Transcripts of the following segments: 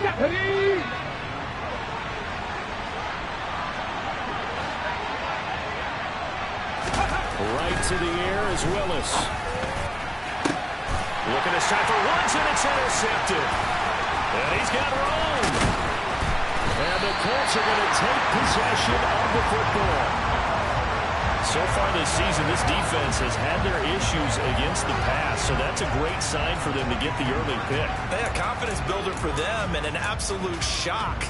Right to the air is Willis. Looking this time for Woods, and it's intercepted. And he's got room. And the Colts are going to take possession of the football. So far this season, this defense has had their issues against the pass, so that's a great sign for them to get the early pick. Yeah, confidence builder for them and an absolute shock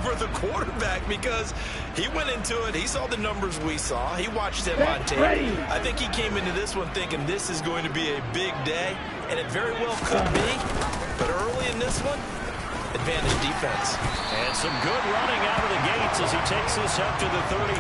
for the quarterback because he went into it. He saw the numbers we saw. He watched him on tape. I think he came into this one thinking this is going to be a big day, and it very well could be. But early in this one, advantage defense. And some good running out of the gates as he takes this up to the 33.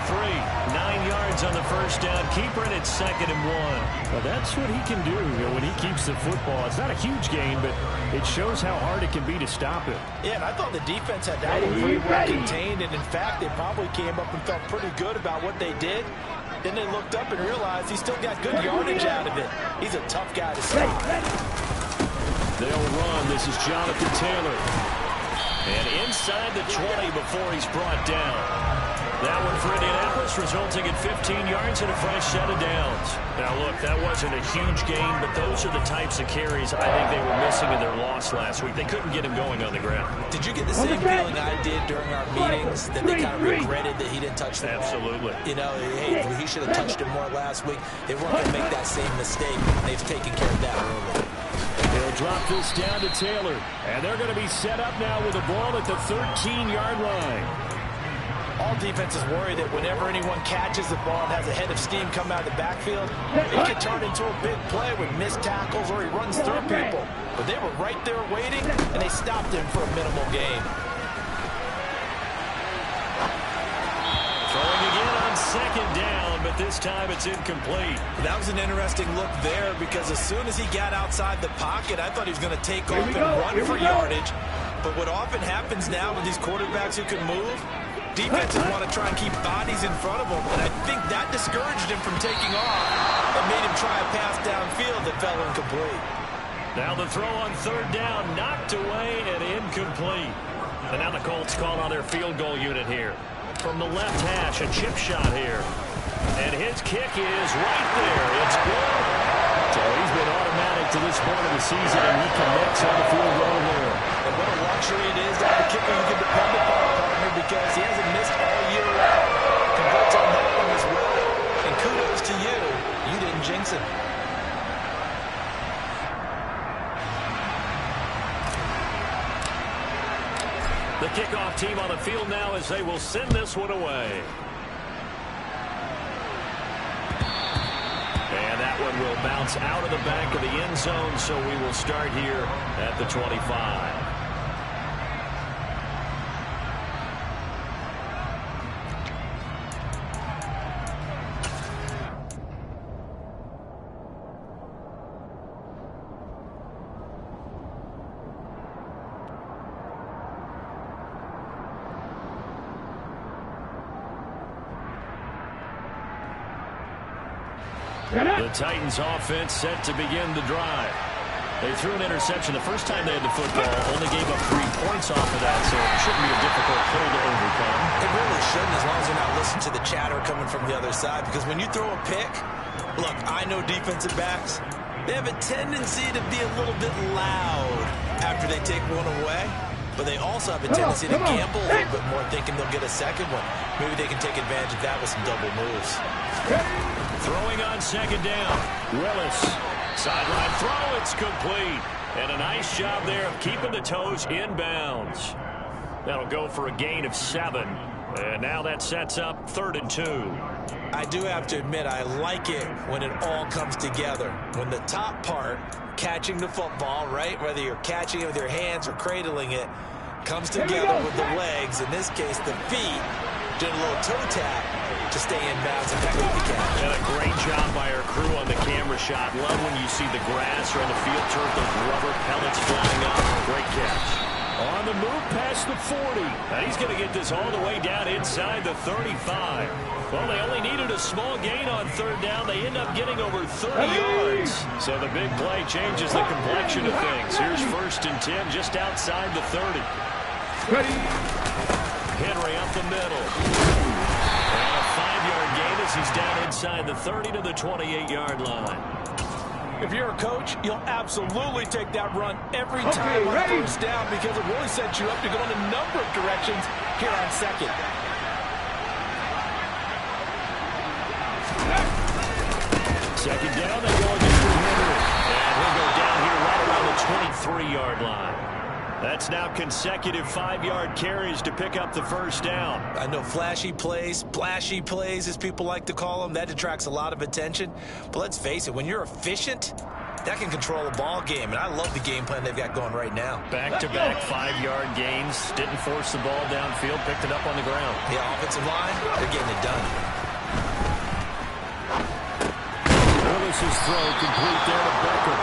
9 yards on the first down. Keeper it at 2nd and 1. Well, that's what he can do, when he keeps the football. It's not a huge gain, but it shows how hard it can be to stop it. Yeah, and I thought the defense had that one pretty well contained, and in fact, they probably came up and felt pretty good about what they did. Then they looked up and realized he still got good yardage out of it. He's a tough guy to stop. They'll run. This is Jonathan Taylor. And inside the 20 before he's brought down. That one for Indianapolis, resulting in 15 yards and a fresh set of downs. Now, look, that wasn't a huge gain, but those are the types of carries I think they were missing in their loss last week. They couldn't get him going on the ground. Did you get the same feeling I did during our meetings, that they kind of regretted that he didn't touch the ball? Absolutely. You know, hey, he should have touched it more last week. They weren't going to make that same mistake. They've taken care of that early. They'll drop this down to Taylor. And they're going to be set up now with the ball at the 13-yard line. All defenses worry that whenever anyone catches the ball and has a head of steam come out of the backfield, it can turn into a big play with missed tackles or he runs through people. But they were right there waiting, and they stopped him for a minimal gain. Throwing again on 2nd down, but this time it's incomplete. That was an interesting look there because as soon as he got outside the pocket, I thought he was going to take off and run for yardage. But what often happens now with these quarterbacks who can move, defenses want to try and keep bodies in front of him, and I think that discouraged him from taking off and made him try a pass downfield that fell incomplete. Now the throw on 3rd down, knocked away and incomplete. And now the Colts call on their field goal unit here. From the left hash, a chip shot here. And his kick is right there. It's good. So he's been automatic to this point of the season, and he connects on the field goal there. And what a luxury it is to have a kicker you can depend upon, partner, because he hasn't missed all year long. Congrats on that one as well. And kudos to you. You didn't jinx it. The kickoff team on the field now as they will send this one away. And that one will bounce out of the back of the end zone, so we will start here at the 25. The Titans offense set to begin the drive. They threw an interception the first time they had the football, only gave up 3 points off of that, so it shouldn't be a difficult hole to overcome. It really shouldn't, as long as you're not listening to the chatter coming from the other side, because when you throw a pick, look, I know defensive backs, they have a tendency to be a little bit loud after they take one away, but they also have a tendency to gamble a little bit more, thinking they'll get a second one. Maybe they can take advantage of that with some double moves. Throwing on 2nd down. Willis. Sideline throw. It's complete. And a nice job there of keeping the toes in bounds. That'll go for a gain of 7. And now that sets up 3rd and 2. I do have to admit, I like it when it all comes together. When the top part, catching the football, right, whether you're catching it with your hands or cradling it, comes together with the legs, in this case the feet, doing a little toe tap to stay in bounds and complete the catch. And a great job by our crew on the camera shot. Love when you see the grass or on the field turf, those rubber pellets flying up. Great catch. On the move past the 40. And he's going to get this all the way down inside the 35. Well, they only needed a small gain on 3rd down. They end up getting over 30 yards. So the big play changes the complexion of things. Here's 1st and 10 just outside the 30. Ready. Henry up the middle. And a 5-yard gain as he's down inside the 30 to the 28-yard line. If you're a coach, you'll absolutely take that run every time on first down because it really sets you up to go in a number of directions here on second. Second down, they go against Henry. And he'll go down here right around the 23-yard line. That's now consecutive 5-yard carries to pick up the first down. I know flashy plays, splashy plays, as people like to call them, that attracts a lot of attention. But let's face it, when you're efficient, that can control a ball game. And I love the game plan they've got going right now. Back-to-back 5-yard gains. Didn't force the ball downfield, picked it up on the ground. The offensive line, they're getting it done. Willis's throw complete there to Becker.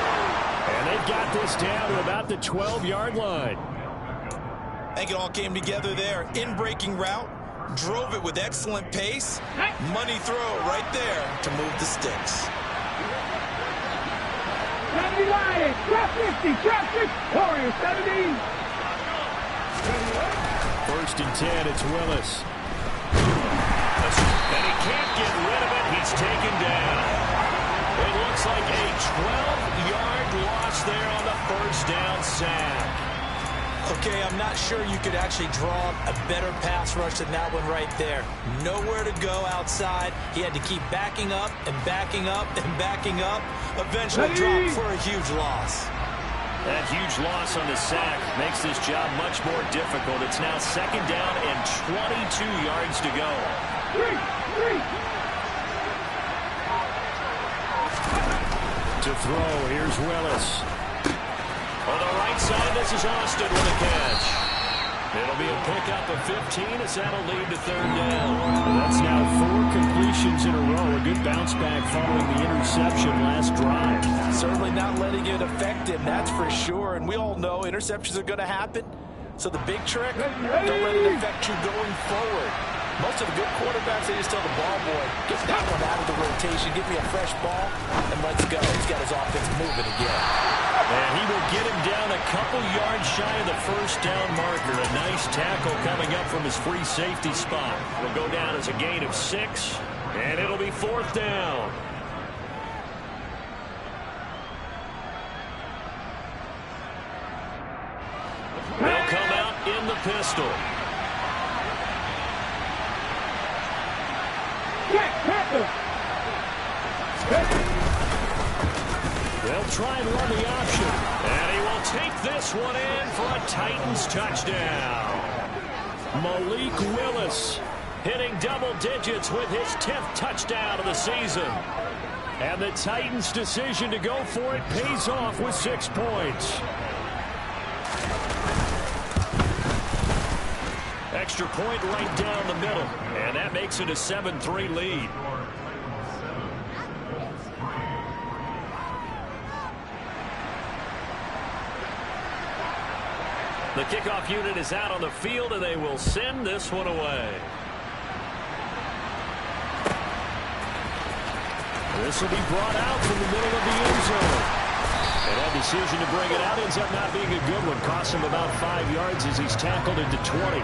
And they've got this down to about the 12-yard line. I think it all came together there. In-breaking route, drove it with excellent pace. Money throw right there to move the sticks. Drop 50, drop 50. Warriors 70. First and 10, it's Willis. And he can't get rid of it. He's taken down. It looks like a 12-yard loss there on the first down sack. Okay, I'm not sure you could actually draw a better pass rush than that one right there. Nowhere to go outside. He had to keep backing up and backing up and backing up. Eventually dropped for a huge loss. That huge loss on the sack makes this job much more difficult. It's now second down and 22 yards to go. To throw, here's Willis. On the right side, this is Austin with a catch. It'll be a pickup of 15 as that'll lead to third down. That's now 4 completions in a row. A good bounce back following the interception last drive. Certainly not letting it affect him, that's for sure. And we all know interceptions are going to happen. So the big trick, don't let it affect you going forward. Most of the good quarterbacks, they just tell the ball boy, get that one out of the rotation, give me a fresh ball, and let's go. He's got his offense moving again. And he will get him down a couple yards shy of the first down marker. A nice tackle coming up from his free safety spot. Will go down as a gain of 6, and it'll be fourth down. They'll come out in the pistol. They'll try and run the option. And he will take this one in for a Titans touchdown. Malik Willis hitting double digits with his 10th touchdown of the season. And the Titans' decision to go for it pays off with 6 points. Extra point right down the middle. And that makes it a 7-3 lead. The kickoff unit is out on the field, and they will send this one away. This will be brought out from the middle of the end zone. And that decision to bring it out ends up not being a good one. Costs him about 5 yards as he's tackled into 20.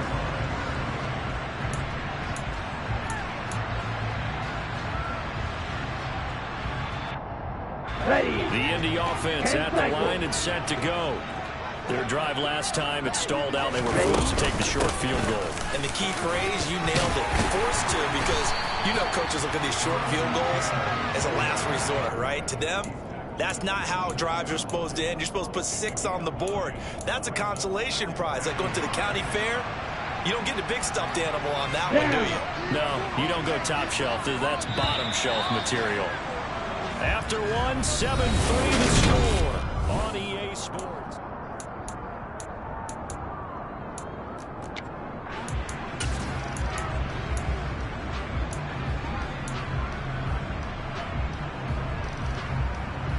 The Indy offense at the line and set to go. Their drive last time, it stalled out. They were forced to take the short field goal. And the key phrase, you nailed it. Forced to, because you know coaches look at these short field goals as a last resort, right? To them, that's not how drives are supposed to end. You're supposed to put 6 on the board. That's a consolation prize. Like going to the county fair, you don't get the big stuffed animal on that one, do you? No, you don't go top shelf. That's bottom shelf material. After 7-3 to score on EA Sports.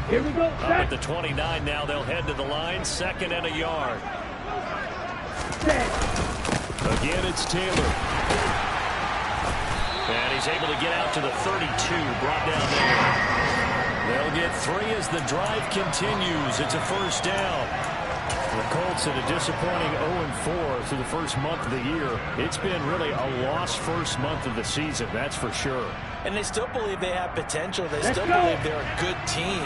Here we go. Up at the 29 now, they'll head to the line, 2nd and a yard. Again, it's Taylor. And he's able to get out to the 32, brought down there. They'll get 3 as the drive continues. It's a first down. The Colts in a disappointing 0-4 through the first month of the year. It's been really a lost first month of the season, that's for sure. And they still believe they have potential. They still believe they're a good team.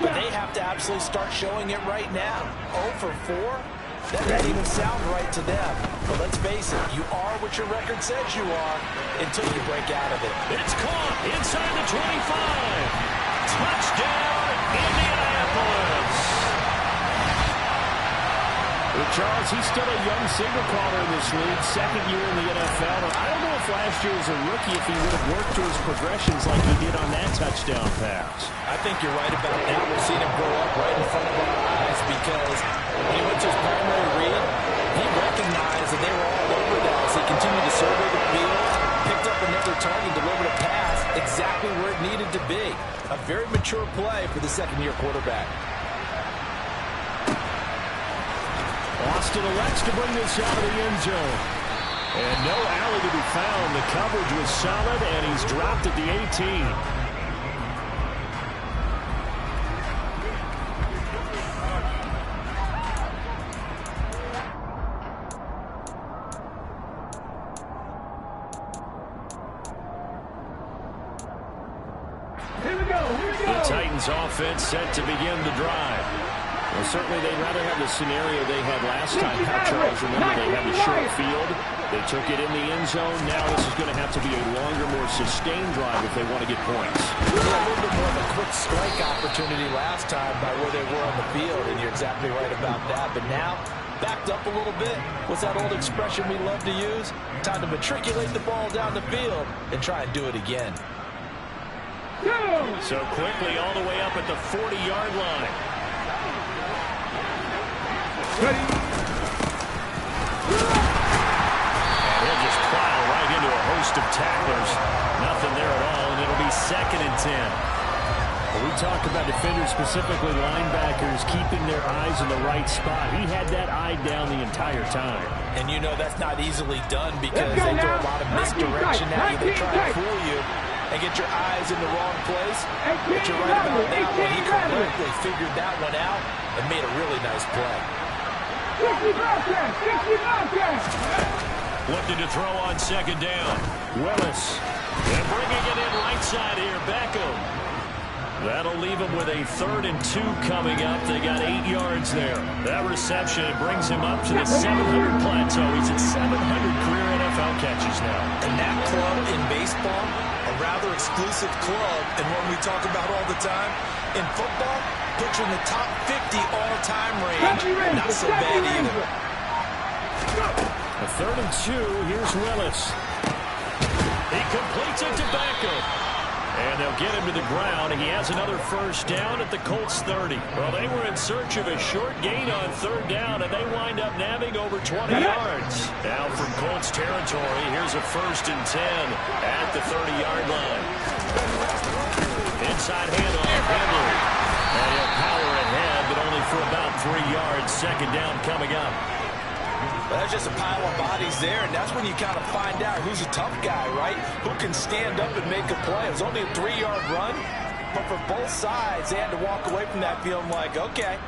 But they have to absolutely start showing it right now. 0-4? That doesn't even sound right to them. But let's face it, you are what your record says you are until you break out of it. It's caught inside the 25. Touchdown, Indianapolis. Charles, he's still a young single caller in this league, second year in the NFL. And I don't know if last year as a rookie, if he would have worked through his progressions like he did on that touchdown pass. I think you're right about that. We're seeing him grow up right in front of our eyes because when he went to his primary read, he recognized that they were all over that as he continued to survey the field, picked up another target, delivered a pass exactly where it needed to be. A very mature play for the second-year quarterback. Austin elects to bring this out of the end zone. And no alley to be found. The coverage was solid, and he's dropped at the 18. Here we go. The Titans offense set to begin the drive. Well, certainly they'd rather have the scenario they had last time. Charles, remember, they had the short field. They took it in the end zone. Now this is going to have to be a longer, more sustained drive if they want to get points. Yeah, a little bit more of a quick strike opportunity last time by where they were on the field, and you're exactly right about that. But now, backed up a little bit. What's that old expression we love to use? Time to matriculate the ball down the field and try and do it again. So quickly all the way up at the 40-yard line. Ready. And he'll just plow right into a host of tacklers. Nothing there at all, and it'll be 2nd and 10. Well, we talk about defenders, specifically linebackers, keeping their eyes in the right spot. He had that eye down the entire time. And you know that's not easily done because they throw a lot of misdirection at you. They try to fool you and get your eyes in the wrong place. But you're right about that one. He correctly figured that one out and made a really nice play. 60 Looking to throw on 2nd down. Willis. And bringing it in right side here, Beckham. That'll leave him with a 3rd and 2 coming up. They got 8 yards there. That reception, it brings him up to the 700 plateau. He's at 700 career NFL catches now. And that club in baseball, a rather exclusive club, and one we talk about all the time. In football, puts you in the top 50 all-time range. Not so bad either. A 3rd and 2. Here's Willis. He completes it to Beckham. And they'll get him to the ground. He has another 1st down at the Colts 30. Well, they were in search of a short gain on 3rd down, and they wind up nabbing over 20 yards. Now from Colts territory, here's a 1st and 10 at the 30-yard line. Inside handoff, Henry. And he'll power ahead, but only for about 3 yards. 2nd down coming up. Well, that's just a pile of bodies there, and that's when you kind of find out who's a tough guy, right? Who can stand up and make a play. It was only a 3-yard run, but for both sides, they had to walk away from that feeling like, okay,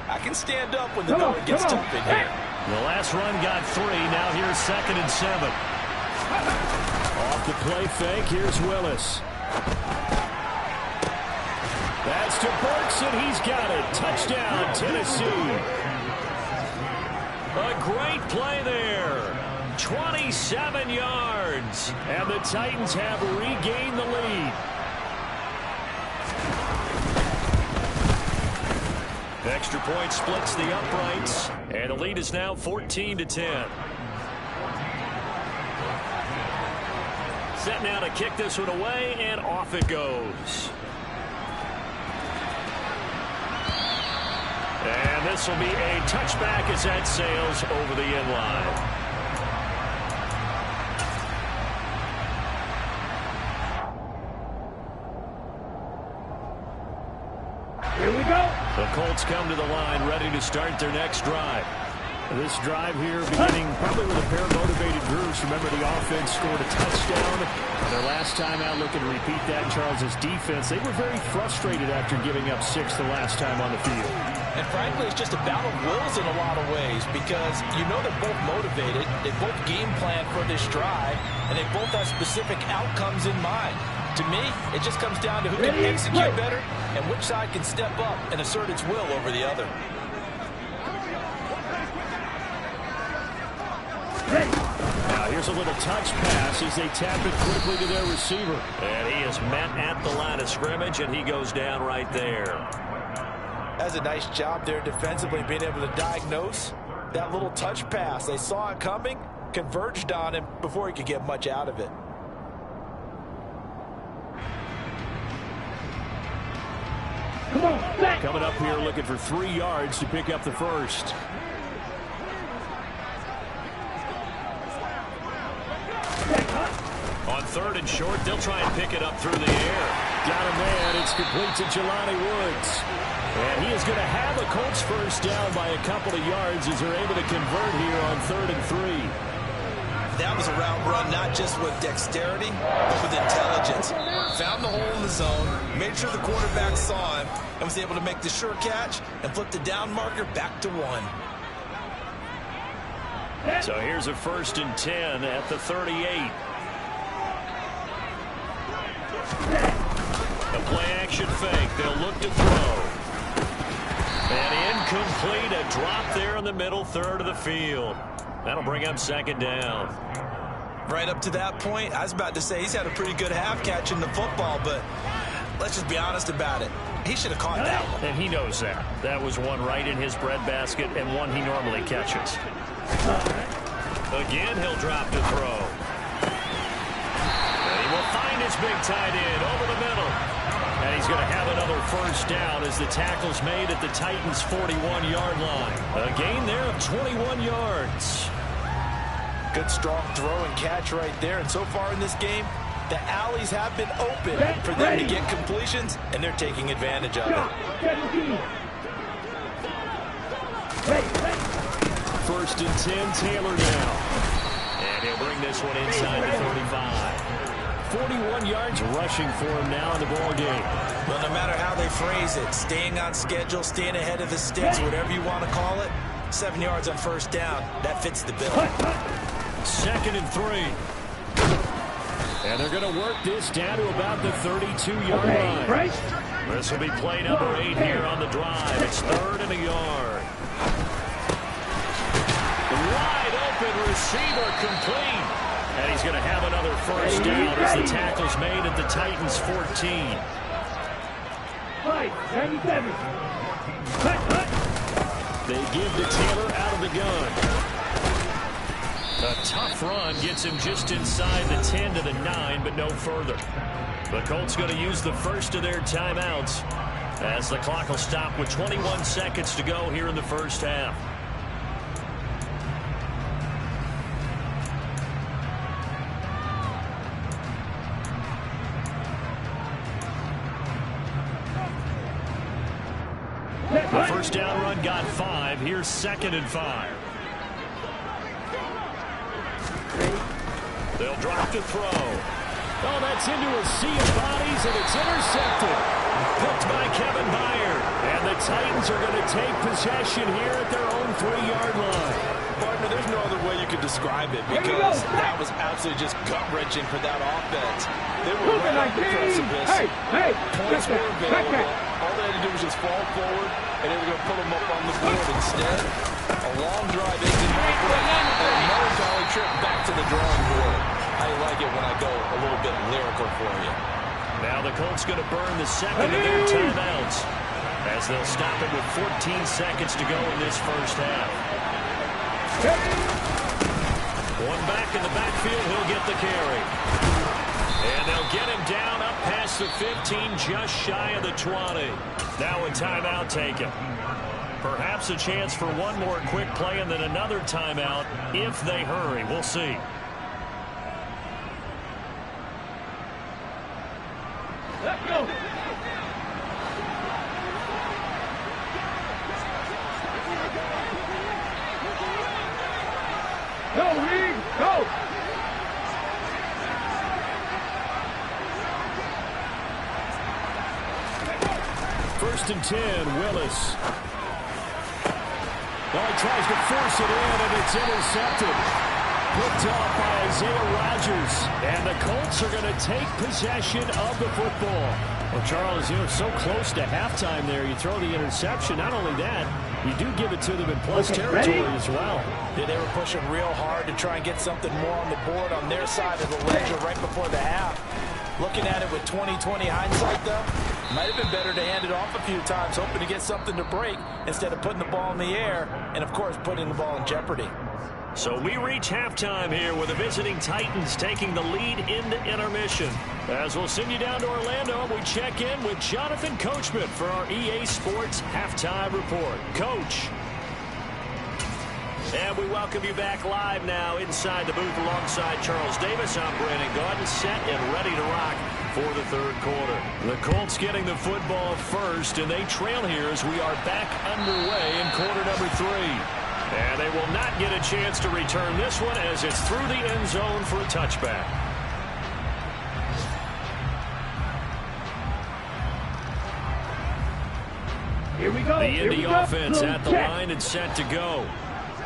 I can stand up when the going gets tough in here. The last run got 3. Now here's 2nd and 7. Off the play fake, here's Willis. That's to Burks, and he's got it. Touchdown, Tennessee. A great play there. 27 yards. And the Titans have regained the lead. Extra point splits the uprights. And the lead is now 14-10. Set now to kick this one away, and off it goes. And this will be a touchback as that sails over the end line. Here we go. The Colts come to the line, ready to start their next drive. This drive here beginning probably with a pair of motivated groups. Remember, the offense scored a touchdown. Their last time out, looking to repeat that. Charles's defense, they were very frustrated after giving up 6 the last time on the field. And frankly, it's just a battle of wills in a lot of ways because you know they're both motivated, they both game plan for this drive, and they both have specific outcomes in mind. To me, it just comes down to who can execute better and which side can step up and assert its will over the other. Now here's a little touch pass as they tap it quickly to their receiver. And he is met at the line of scrimmage, and he goes down right there. That's a nice job there defensively, being able to diagnose that little touch pass. They saw it coming, converged on him before he could get much out of it. Coming up here looking for 3 yards to pick up the first. On 3rd and short, they'll try and pick it up through the air. Got a man. It's complete to Jelani Woods. And he is going to have a Colts first down by a couple of yards as they're able to convert here on 3rd and 3. That was a route run not just with dexterity, but with intelligence. Found the hole in the zone, made sure the quarterback saw him, and was able to make the sure catch and flip the down marker back to 1. So here's a 1st and 10 at the 38. A play-action fake. They'll look to throw. And incomplete. A drop there in the middle third of the field. That'll bring up 2nd down. Right up to that point, I was about to say he's had a pretty good half catching the football, but let's just be honest about it. He should have caught that one. And he knows that. That was one right in his breadbasket and one he normally catches. Again, he'll drop to throw. And he will find his big tight end over the middle. And he's going to have another first down as the tackle's made at the Titans' 41-yard line. A gain there of 21 yards. Good strong throw and catch right there. And so far in this game, the alleys have been open for them to get completions, and they're taking advantage of it. 1st and 10, Taylor now. And he'll bring this one inside the 35. 41 yards rushing for him now in the ball game. Well, no matter how they phrase it, staying on schedule, staying ahead of the sticks, whatever you want to call it, 7 yards on first down, that fits the bill. 2nd and 3. And they're going to work this down to about the 32-yard line. This will be play number 8 here on the drive. It's 3rd and a yard. Wide open receiver complete. And he's going to have another first down as the tackle's made at the Titans' 14. They give to Taylor out of the gun. A tough run gets him just inside the 10 to the 9, but no further. The Colts going to use the first of their timeouts as the clock will stop with 21 seconds to go here in the first half. The first down run got 5. Here's 2nd and 5. They'll drop to throw. Oh, that's into a sea of bodies, and it's intercepted. Picked by Kevin Byard. And the Titans are going to take possession here at their own 3-yard line. Partner, there's no other way you could describe it because that was absolutely just gut-wrenching for that offense. They were right on the precipice. Points were available. All they had to do was just fall forward, and they were going to put them up on the board. Instead, a long drive into the and a melancholy trip back to the drawing board. I like it when I go a little bit lyrical for you. Now the Colts going to burn the second of their timeouts as they'll stop it with 14 seconds to go in this first half. One back in the backfield, he'll get the carry. And they'll get him down up past the 15, just shy of the 20. Now a timeout taken. Perhaps a chance for one more quick play and then another timeout if they hurry. We'll see. Let's go. Go, Reed, go. 1st and 10, Willis. Well, he tries to force it in, and it's intercepted. Picked off by Isaiah Rodgers. And the Colts are going to take possession of the football. Well, Charles, so close to halftime there. You throw the interception. Not only that, you do give it to them in plus territory as well. Yeah, they were pushing real hard to try and get something more on the board on their side of the ledger right before the half. Looking at it with 20/20 hindsight, though, might have been better to hand it off a few times, hoping to get something to break instead of putting the ball in the air and, of course, putting the ball in jeopardy. So we reach halftime here with the visiting Titans taking the lead into intermission. As we'll send you down to Orlando, and we check in with Jonathan Coachman for our EA Sports Halftime Report. Coach. And we welcome you back live now inside the booth alongside Charles Davis. I'm Brandon Gaudin, set and ready to rock for the third quarter. The Colts getting the football first, and they trail here as we are back underway in quarter number 3. And they will not get a chance to return this one as it's through the end zone for a touchback. Here we go. The Indy offense at the line and set to go.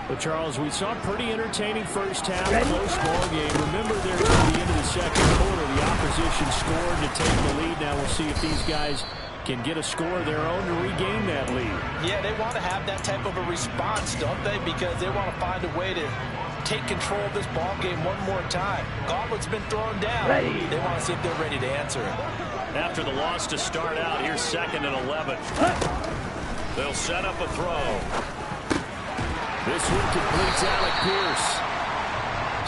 But, Charles, we saw a pretty entertaining first half, close ball game. Remember there at the end of the second quarter, the opposition scored to take the lead. Now we'll see if these guys can get a score of their own to regain that lead. Yeah, they want to have that type of a response, don't they? Because they want to find a way to take control of this ball game one more time. Gauntlet's been thrown down. They want to see if they're ready to answer it. After the loss to start out, here's 2nd and 11. They'll set up a throw. This one completes Alec Pierce.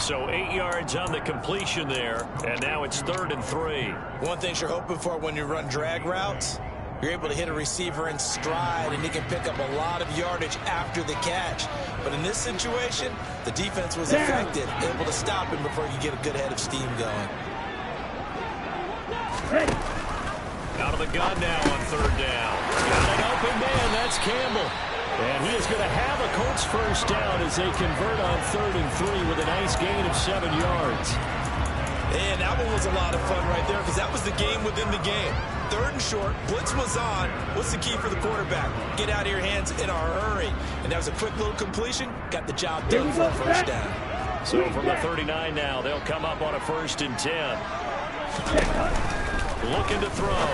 So 8 yards on the completion there, and now it's 3rd and 3. One thing you're hoping for when you run drag routes, you're able to hit a receiver in stride, and he can pick up a lot of yardage after the catch. But in this situation, the defense was effective, able to stop him before you get a good head of steam going. Out of the gun now on 3rd down. Got an open man, that's Campbell. And he is going to have a Colts first down as they convert on 3rd and 3 with a nice gain of 7 yards. And that one was a lot of fun right there because that was the game within the game. 3rd and short, blitz was on. What's the key for the quarterback? Get out of your hands in a hurry. And that was a quick little completion. Got the job done for a first down. So from the 39 now, they'll come up on a 1st and 10. Looking to throw.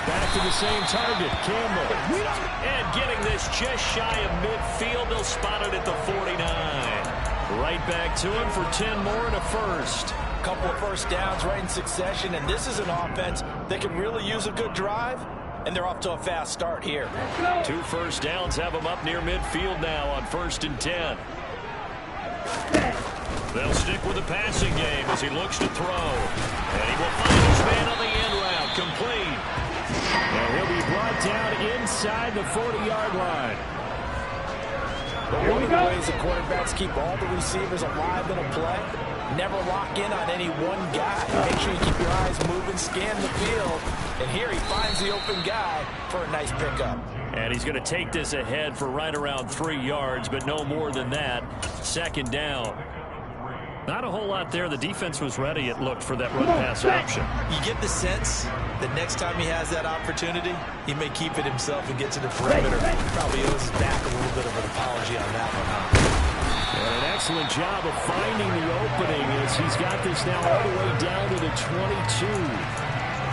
Back to the same target, Campbell. And getting this just shy of midfield. They'll spot it at the 49. Right back to him for 10 more and a first. Couple of first downs right in succession, and this is an offense that can really use a good drive, and they're off to a fast start here. 2 first downs have them up near midfield now on 1st and 10. They'll stick with the passing game as he looks to throw. And he will find his man on the end route, complete. And he'll be brought down inside the 40-yard line. But one of the ways the quarterbacks keep all the receivers alive in a play, never lock in on any one guy. Make sure you keep your eyes moving, scan the field. And here he finds the open guy for a nice pickup. And he's going to take this ahead for right around 3 yards, but no more than that. 2nd down. Not a whole lot there. The defense was ready, it looked, for that run-pass option. You get the sense that next time he has that opportunity, he may keep it himself and get to the perimeter. Probably owes his back a little bit of an apology on that one, huh? And an excellent job of finding the opening as he's got this now all the way down to the 22.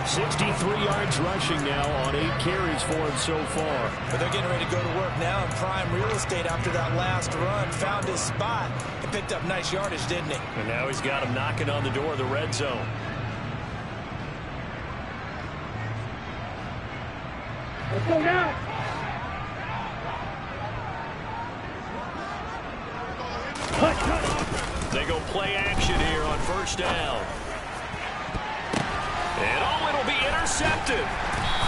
63 yards rushing now on 8 carries for him so far. But they're getting ready to go to work now in prime real estate after that last run. Found his spot and picked up nice yardage, didn't he? And now he's got him knocking on the door of the red zone. Let's go now. They go play action here on 1st down. And it'll be intercepted.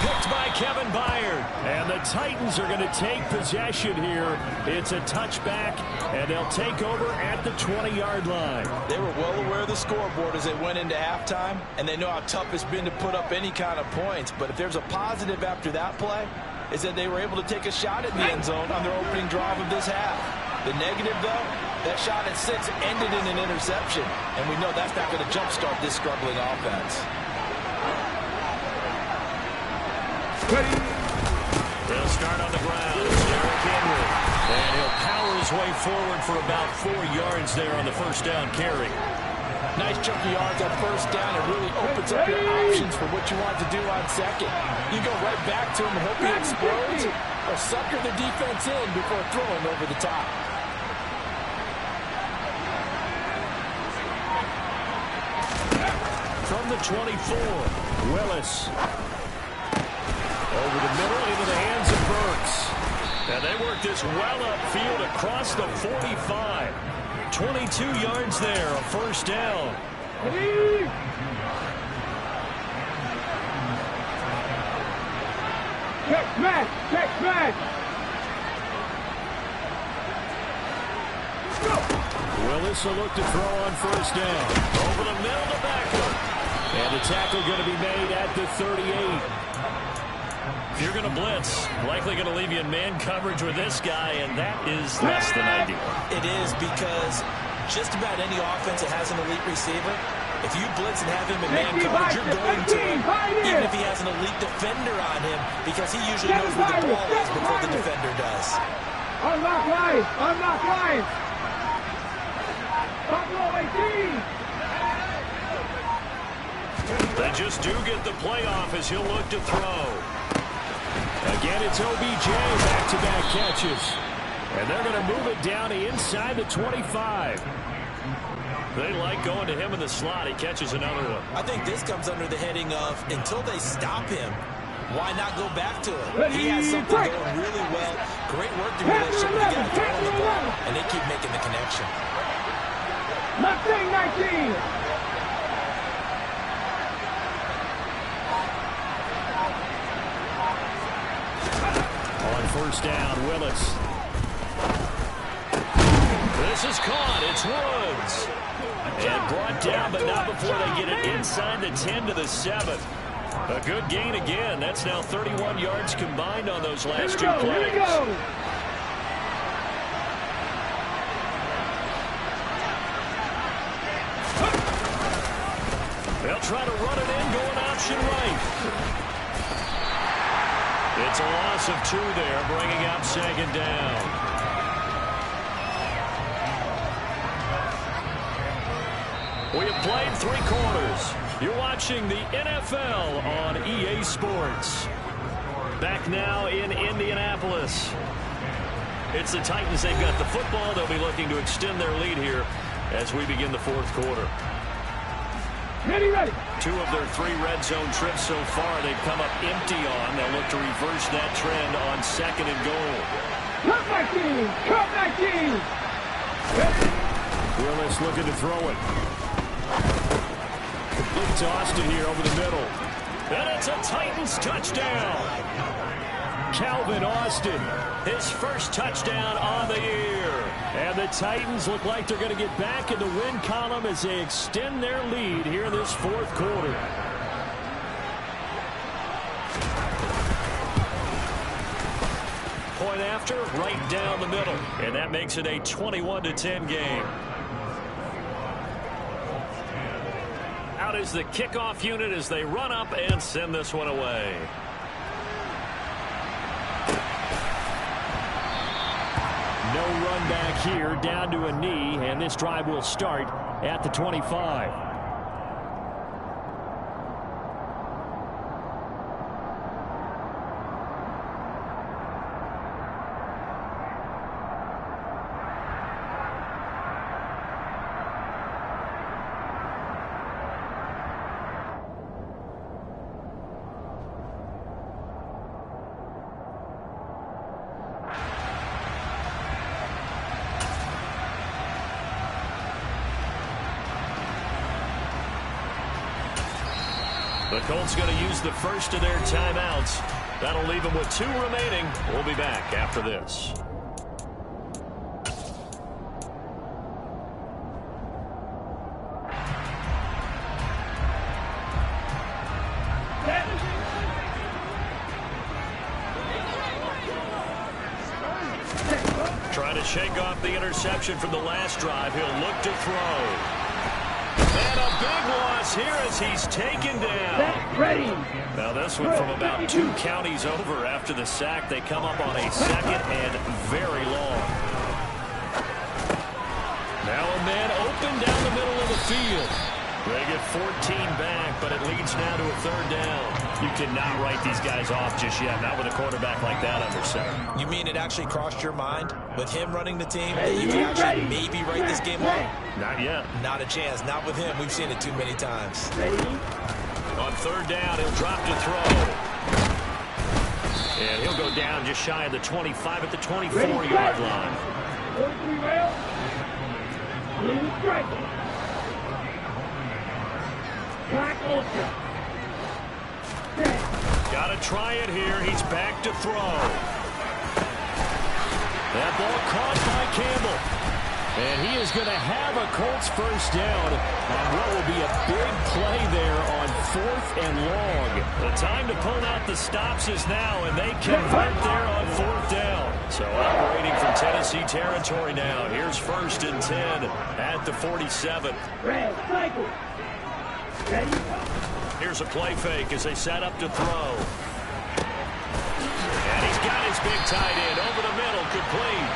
Picked by Kevin Byard. And the Titans are going to take possession here. It's a touchback, and they'll take over at the 20-yard line. They were well aware of the scoreboard as they went into halftime, and they know how tough it's been to put up any kind of points. But if there's a positive after that play, is that they were able to take a shot at the end zone on their opening drive of this half. The negative, though, that shot at 6 ended in an interception, and we know that's not going to jumpstart this struggling offense. They'll start on the ground. It's Derrick Henry. And his way forward for about 4 yards there on the first down carry. Nice chunky yards on first down. It really opens up your options for what you want to do on second. You go right back to him and hope he explodes, or sucker the defense in before throwing over the top. From the 24, Willis. Over the middle into the hands of Burks. And they work this well upfield across the 45. 22 yards there, a first down. Check smash! Check smash! Willis will look to throw on first down. Over the middle to Beckler. And the tackle going to be made at the 38. If you're going to blitz, likely going to leave you in man coverage with this guy, and that is less than ideal. It is, because just about any offense that has an elite receiver, if you blitz and have him in man coverage, you're going to him, even if he has an elite defender on him, because he usually knows where the ball is before the defender does. Unlock line! Unlock line! Buffalo 18! They just do get the playoff as he'll look to throw. Again, it's OBJ, back-to-back catches. And they're going to move it down to inside the 25. They like going to him in the slot. He catches another one. I think this comes under the heading of, until they stop him, why not go back to him? He has something going really well. Great working relationship with the guy throwing the ball, and they keep making the connection. Mustang 19! On first down, Willis. This is caught. It's Woods. And brought down, but not before they get it inside the 10 to the 7. A good gain again. That's now 31 yards combined on those last two plays. Here we go! They'll try to run it in, going option right. It's a loss of 2 there, bringing up second down. We have played 3 quarters. You're watching the NFL on EA Sports. Back now in Indianapolis. It's the Titans. They've got the football. They'll be looking to extend their lead here as we begin the fourth quarter. Ready. 2 of their 3 red zone trips so far they've come up empty on. They'll look to reverse that trend on second and goal. Cut 19! Cut 19! Willis looking to throw it. Complete to Austin here over the middle. And it's a Titans touchdown. Calvin Austin, his first touchdown on the year. And the Titans look like they're going to get back in the win column as they extend their lead here in this fourth quarter. Point after, right down the middle. And that makes it a 21-10 game. Out is the kickoff unit as they run up and send this one away. No run back here, down to a knee, and this drive will start at the 25. The Colts going to use the first of their timeouts. That'll leave them with 2 remaining. We'll be back after this. Trying to shake off the interception from the last drive. He'll look to throw. And a big loss here as he's taken down. Ready. Now this one from about 2 counties over after the sack. They come up on a second and very long. Now a man open down the middle of the field. They get 14 back, but it leads now to a third down. You cannot write these guys off just yet, not with a quarterback like that under center. You mean it actually crossed your mind with him running the team that you can actually maybe write this game off? Not yet. Not a chance. Not with him. We've seen it too many times. On third down, he'll drop to throw. And he'll go down just shy of the 25 at the 24-yard line. Got to try it here. He's back to throw. That ball caught by Campbell. And he is going to have a Colts first down on what will be a big play there on 4th and long. The time to pull out the stops is now, and they convert there on 4th down. So operating from Tennessee territory now. Here's 1st and 10 at the 47. Here's a play fake as they set up to throw. And he's got his big tight end over the middle, complete.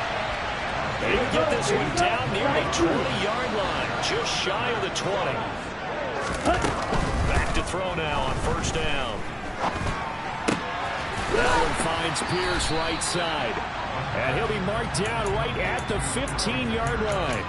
They get this one down near the 20-yard line, just shy of the 20. Back to throw now on 1st down. That one finds Pierce right side. And he'll be marked down right at the 15-yard line.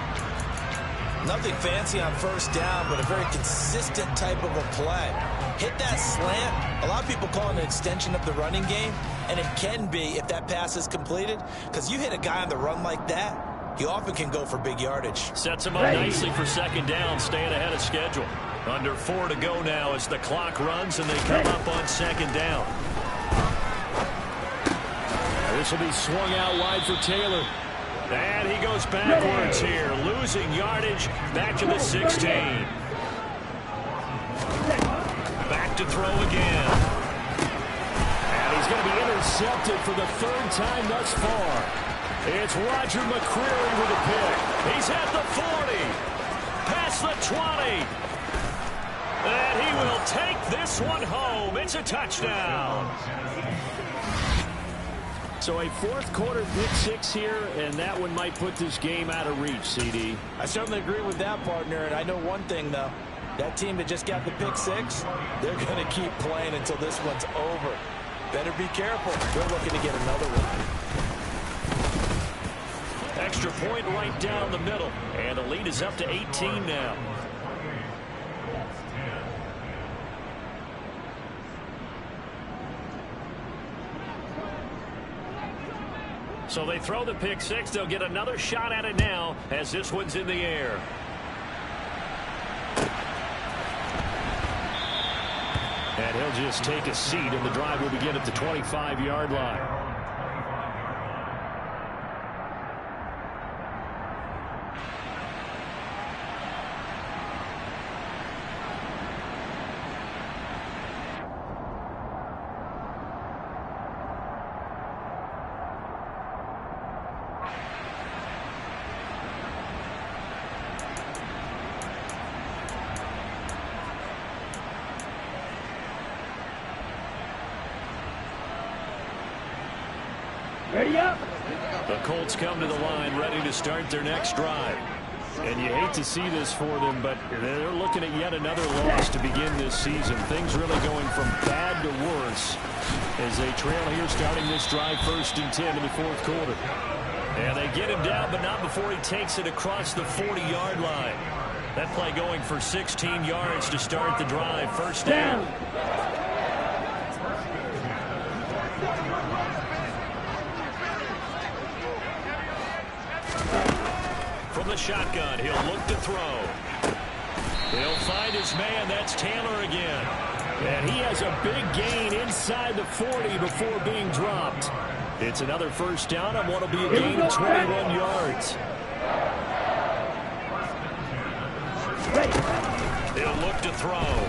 Nothing fancy on 1st down, but a very consistent type of a play. Hit that slant. A lot of people call it an extension of the running game, and it can be if that pass is completed, because you hit a guy on the run like that, he often can go for big yardage. Sets him up nicely for 2nd down, staying ahead of schedule. Under 4 to go now as the clock runs, and they come up on 2nd down. This will be swung out wide for Taylor. And he goes backwards here, losing yardage back to the 16. Back to throw again. And he's going to be intercepted for the 3rd time thus far. It's Roger McCreary with a pick. He's at the 40, past the 20. And he will take this one home. It's a touchdown. So a 4th quarter pick 6 here, and that one might put this game out of reach, CD. I certainly agree with that, partner, and I know one thing, though. That team that just got the pick 6, they're going to keep playing until this one's over. Better be careful. They're looking to get another one. Extra point right down the middle, and the lead is up to 18 now. So they throw the pick 6. They'll get another shot at it now as this one's in the air. And he'll just take a seat, and the drive will begin at the 25-yard line. Ready up. The Colts come to the line ready to start their next drive. And you hate to see this for them, but they're looking at yet another loss to begin this season. Things really going from bad to worse as they trail here starting this drive 1st and 10 in the 4th quarter. And they get him down, but not before he takes it across the 40-yard line. That play going for 16 yards to start the drive. 1st down. From the shotgun, he'll look to throw. He'll find his man. That's Taylor again. And he has a big gain inside the 40 before being dropped. It's another 1st down on what will be a gain of 21 yards. He'll look to throw.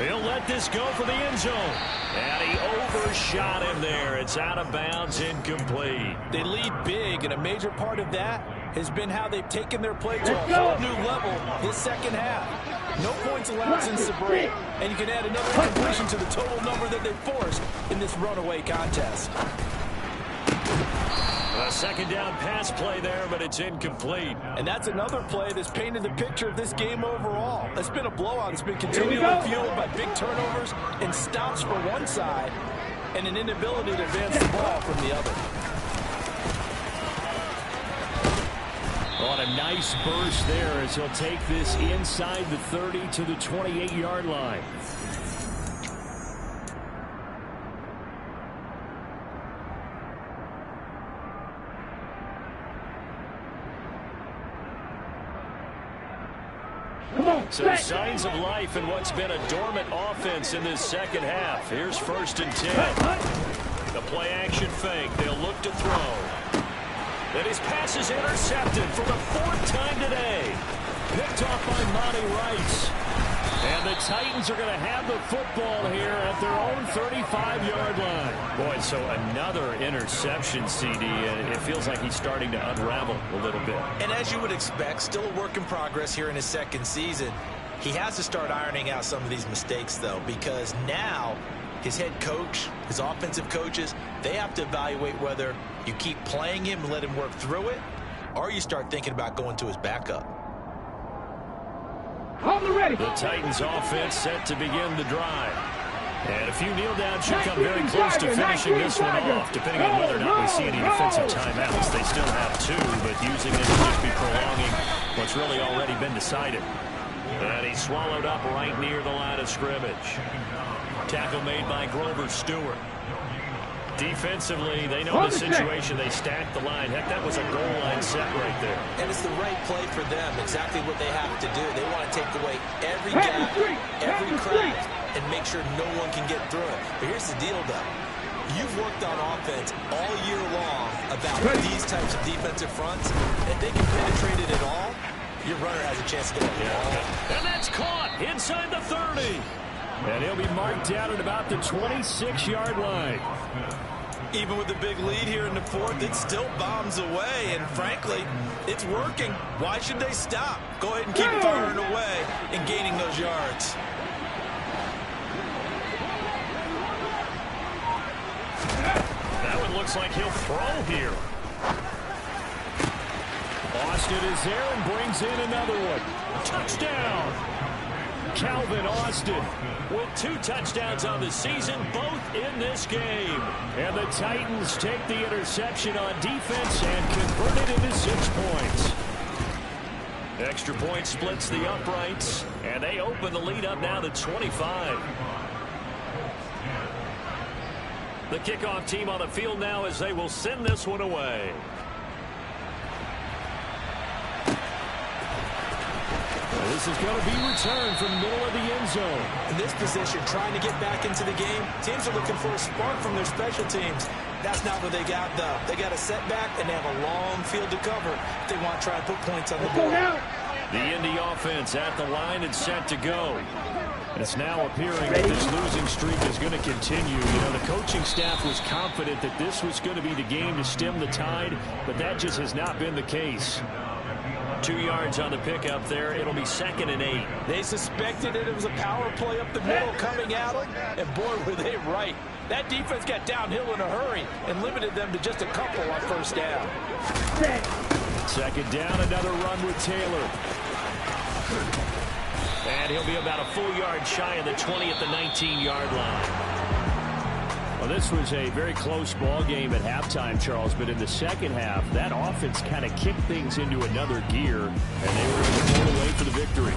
He'll let this go for the end zone. And he overshot him there. It's out of bounds, incomplete. They lead big, and a major part of that has been how they've taken their play to a whole new level this 2nd half. No points allowed since the break, and you can add another incompletion to the total number that they forced in this runaway contest. A second down pass play there, but it's incomplete. And that's another play that's painted the picture of this game overall. It's been a blowout. It's been continually fueled by big turnovers and stops for one side and an inability to advance the ball from the other. On a nice burst there as he'll take this inside the 30 to the 28-yard line. Some signs of life in what's been a dormant offense in this second half. Here's 1st and 10. The play action fake. They'll look to throw. And his pass is intercepted for the 4th time today. Picked off by Monty Rice. And the Titans are going to have the football here at their own 35-yard line. Boy, so another interception, CD. And it feels like he's starting to unravel a little bit. And as you would expect, still a work in progress here in his second season. He has to start ironing out some of these mistakes, though, because now his head coach, his offensive coaches, they have to evaluate whether you keep playing him and let him work through it, or you start thinking about going to his backup. The Titans offense set to begin the drive. And a few kneel downs should come very close to finishing this one off, depending on whether or not we see any defensive timeouts. They still have 2, but using them to just be prolonging what's really already been decided. And he's swallowed up right near the line of scrimmage. Tackle made by Grover Stewart. Defensively, they know the situation. They stacked the line. Heck, that was a goal line set right there. And it's the right play for them, exactly what they have to do. They want to take away every gap, every crack, and make sure no one can get through it. But here's the deal, though. You've worked on offense all year long about these types of defensive fronts. If they can penetrate it at all, your runner has a chance to get the ball. And that's caught inside the 30. And he'll be marked down at about the 26-yard line. Even with the big lead here in the 4th, it still bombs away. And frankly, it's working. Why should they stop? Go ahead and keep firing away and gaining those yards. That one looks like he'll throw here. Austin is there and brings in another one. Touchdown! Calvin Austin with 2 touchdowns on the season, both in this game. And the Titans take the interception on defense and convert it into 6 points. Extra point splits the uprights, and they open the lead up now to 25. The kickoff team on the field now as they will send this one away. This is going to be returned from the middle of the end zone. In this position, trying to get back into the game, teams are looking for a spark from their special teams. That's not what they got, though. They got a setback, and they have a long field to cover if they want to try and put points on the board. The Indy offense at the line and set to go. And it's now appearing that this losing streak is going to continue. You know, the coaching staff was confident that this was going to be the game to stem the tide, but that just has not been the case. 2 yards on the pickup there. It'll be 2nd and 8. They suspected it was a power play up the middle coming at them, and boy, were they right. That defense got downhill in a hurry and limited them to just a couple on 1st down. 2nd down, another run with Taylor. And he'll be about a full yard shy of the 20 at the 19-yard line. Well, this was a very close ball game at halftime, Charles, but in the second half, that offense kind of kicked things into another gear, and they were able to pull away for the victory.